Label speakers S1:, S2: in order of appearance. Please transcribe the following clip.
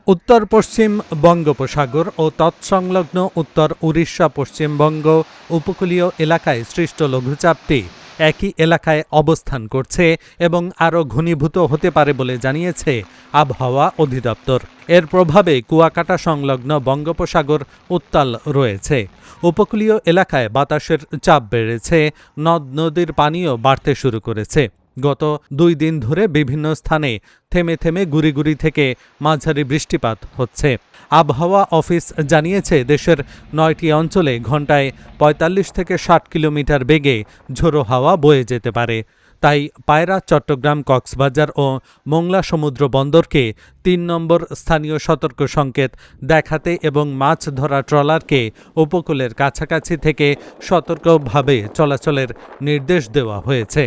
S1: উত্তর পশ্চিম বঙ্গোপসাগর ও তৎসংলগ্ন উত্তর উড়িষ্যা পশ্চিমবঙ্গ উপকূলীয় এলাকায় সৃষ্ট লঘুচাপটি একই এলাকায় অবস্থান করছে এবং আরও ঘনীভূত হতে পারে বলে জানিয়েছে আবহাওয়া অধিদপ্তর। এর প্রভাবে কুয়াকাটা সংলগ্ন বঙ্গোপসাগর উত্তাল রয়েছে। উপকূলীয় এলাকায় বাতাসের চাপ বেড়েছে, নদ নদীর পানিও বাড়তে শুরু করেছে। গত 2 দিন ধরে বিভিন্ন স্থানে থেমে থেমে গুড়ি থেকে মাঝারি বৃষ্টিপাত হচ্ছে। আবহাওয়া অফিস জানিয়েছে দেশের 9টি অঞ্চলে ঘণ্টায় 45 থেকে 60 কিলোমিটার বেগে ঝোড়ো হাওয়া বয়ে যেতে পারে। তাই পায়রা, চট্টগ্রাম, কক্সবাজার ও মোংলা সমুদ্র বন্দরকে 3 নম্বর স্থানীয় সতর্ক সংকেত দেখাতে এবং মাছ ধরা ট্রলারকে উপকূলের কাছাকাছি থেকে সতর্কভাবে চলাচলের নির্দেশ দেওয়া হয়েছে।